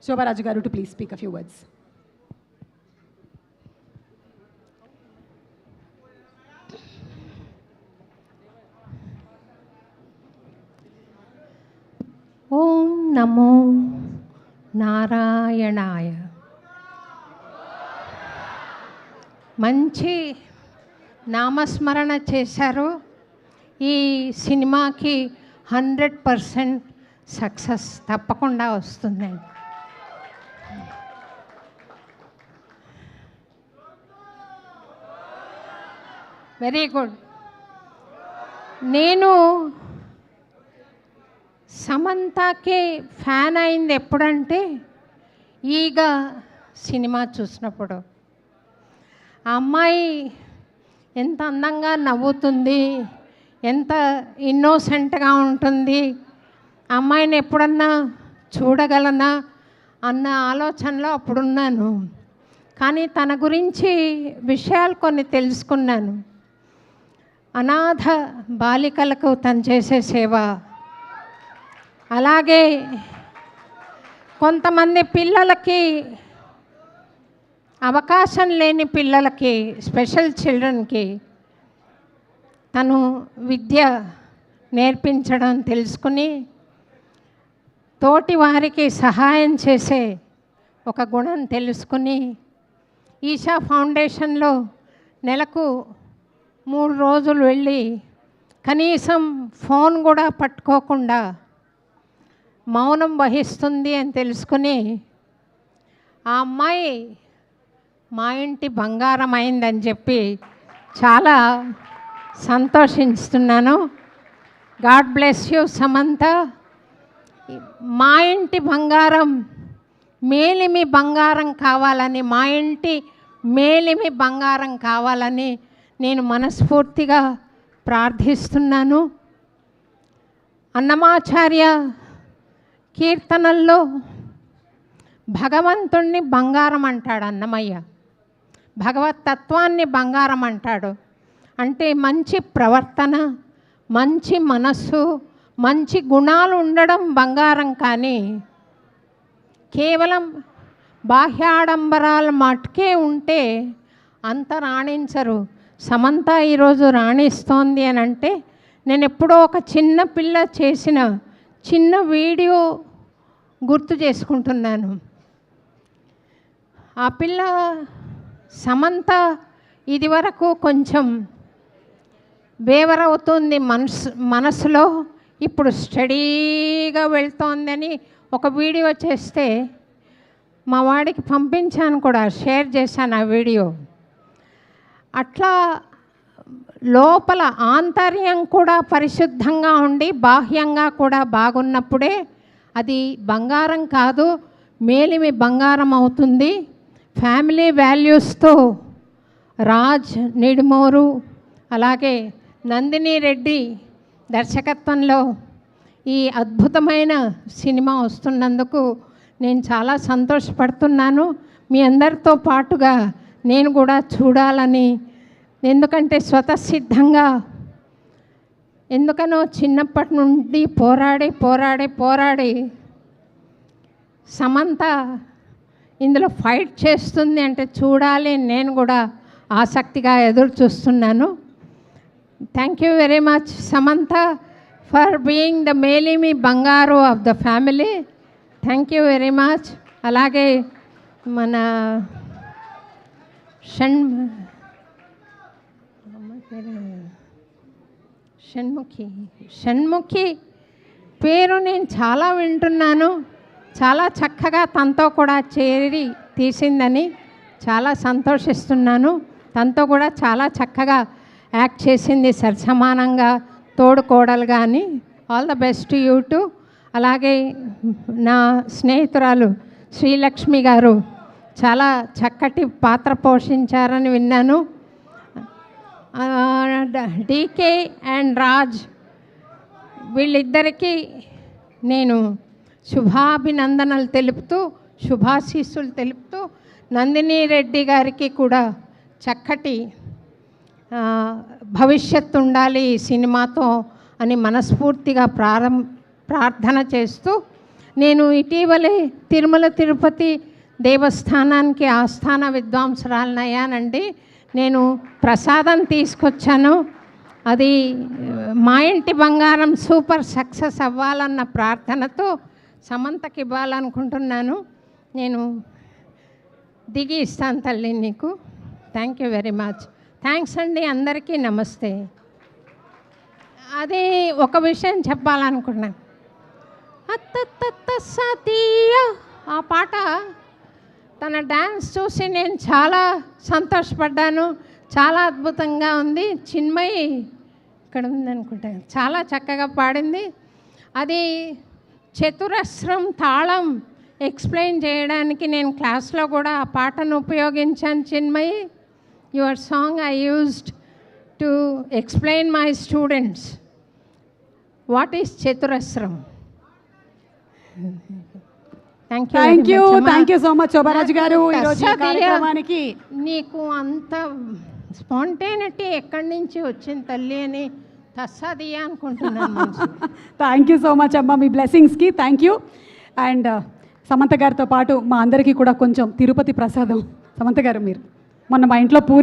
Shobha Rajagaru to please speak a few words. ఓం నమో నారాయణాయ. మంచి నామస్మరణ చేశారు. ఈ సినిమాకి 100% సక్సెస్ తప్పకుండా వస్తుందండి. Very good. నేను సమంతకి ఫ్యాన్ అయింది ఎప్పుడంటే ఈగ సినిమా చూసినప్పుడు. ఆ అమ్మాయి ఎంత అందంగా నవ్వుతుంది, ఎంత ఇన్నోసెంట్గా ఉంటుంది, ఆ అమ్మాయిని ఎప్పుడన్నా చూడగలనా అన్న ఆలోచనలో అప్పుడున్నాను. కానీ తన గురించి విషయాలు కొన్ని తెలుసుకున్నాను. అనాథ బాలికలకు తను చేసే సేవ, అలాగే కొంతమంది పిల్లలకి, అవకాశం లేని పిల్లలకి, స్పెషల్ చిల్డ్రన్కి తను విద్య నేర్పించడం తెలుసుకుని తోటి వారికి సహాయం చేసే ఒక గుణం తెలుసుకుని ఈషా ఫౌండేషన్లో నెలకు 3 రోజులు వెళ్ళి కనీసం ఫోన్ కూడా పట్టుకోకుండా మౌనం వహిస్తుంది అని తెలుసుకుని ఆ అమ్మాయి మా ఇంటి బంగారం అయిందని చెప్పి చాలా సంతోషిస్తున్నాను. God bless you Samantha. మా ఇంటి బంగారం మేలిమి బంగారం కావాలని, మా ఇంటి మేలిమి బంగారం కావాలని నేను మనస్ఫూర్తిగా ప్రార్థిస్తున్నాను. అన్నమాచార్య కీర్తనల్లో భగవంతుణ్ణి బంగారం అంటాడు అన్నమయ్య, భగవతత్వాన్ని బంగారం అంటాడు. అంటే మంచి ప్రవర్తన, మంచి మనస్సు, మంచి గుణాలు ఉండడం బంగారం. కానీ కేవలం బాహ్యాడంబరాల మటుకే ఉంటే అంత రాణించరు. సమంత ఈరోజు రాణిస్తోంది అని అంటే నేను ఎప్పుడో ఒక చిన్న పిల్ల చేసిన చిన్న వీడియో గుర్తు చేసుకుంటున్నాను. ఆ పిల్ల సమంత ఇదివరకు కొంచెం వేవరవుతుంది మనసులో, ఇప్పుడు స్టడీగా వెళ్తోందని ఒక వీడియో చేస్తే మా వాడికి పంపించాను కూడా, షేర్ చేశాను ఆ వీడియో. అట్లా లోపల ఆంతర్యం కూడా పరిశుద్ధంగా ఉండి బాహ్యంగా కూడా బాగున్నప్పుడే అది బంగారం కాదు, మేలిమి బంగారం అవుతుంది. ఫ్యామిలీ వాల్యూస్తో రాజ్ నిడుమోరు, అలాగే నందిని రెడ్డి దర్శకత్వంలో ఈ అద్భుతమైన సినిమా వస్తున్నందుకు నేను చాలా సంతోషపడుతున్నాను. మీ అందరితో పాటుగా నేను కూడా చూడాలని, ఎందుకంటే స్వతసిద్ధంగా ఎందుకనో చిన్నప్పటి నుండి పోరాడి సమంత ఇందులో ఫైట్ చేస్తుంది అంటే చూడాలి, నేను కూడా ఆసక్తిగా ఎదురు చూస్తున్నాను. Thank you very much Samantha for being the మేలిమి బంగారు of the family. Thank you very much. అలాగే మన షణ్ముఖి పేరు నేను చాలా వింటున్నాను. చాలా చక్కగా తనతో కూడా చేరి తీసిందని చాలా సంతోషిస్తున్నాను. తనతో కూడా చాలా చక్కగా యాక్ట్ చేసింది, సరిసమానంగా తోడుకోడలుగా అని. All the best you to. అలాగే నా స్నేహితురాలు శ్రీలక్ష్మి గారు చాలా చక్కటి పాత్ర పోషించారని విన్నాను. డీకే అండ్ రాజ్ వీళ్ళిద్దరికీ నేను శుభాభినందనలు తెలుపుతూ, శుభాశీస్సులు తెలుపుతూ, నందిని రెడ్డి గారికి కూడా చక్కటి భవిష్యత్తు ఉండాలి ఈ సినిమాతో అని మనస్ఫూర్తిగా ప్రార్థన చేస్తూ నేను ఇటీవలే తిరుమల తిరుపతి దేవస్థానానికి ఆస్థాన విద్వాంసురాలనయ్యానండి. నేను ప్రసాదం తీసుకొచ్చాను. అది మా ఇంటి బంగారం సూపర్ సక్సెస్ అవ్వాలన్న ప్రార్థనతో సమంతకి ఇవ్వాలనుకుంటున్నాను. నేను దిగి ఇస్తాను తల్లి నీకు. Thank you very much. Thanks అండి, అందరికీ నమస్తే. అది ఒక విషయం చెప్పాలనుకున్నాను. అత్తత్తత్త సతీయ ఆ పాట తన డ్యాన్స్ చూసి నేను చాలా సంతోషపడ్డాను. చాలా అద్భుతంగా ఉంది. చిన్మయి ఇక్కడ ఉందనుకుంటా, చాలా చక్కగా పాడింది. అది చతురస్రం తాళం ఎక్స్ప్లెయిన్ చేయడానికి నేను క్లాస్లో కూడా ఆ పాటను ఉపయోగించాను. Chinmayi, your song I used to explain my students what is చతురస్రం. Thank you so much Shobharaju గారు. ఈరోజు ఈ కార్యక్రమానికి నీకు అంత స్పాంటేనిటీ ఎక్కడి నుంచి వచ్చింది తల్లి అని తస్సాదియా అనుకుంటున్నాను. థ్యాంక్ యూ సో మచ్ అమ్మ, మీ బ్లెస్సింగ్స్కి థ్యాంక్ యూ. అండ్ సమంత గారితో పాటు మా అందరికీ కూడా కొంచెం తిరుపతి ప్రసాదం. సమంత గారు, మీరు మొన్న మా ఇంట్లో పూరి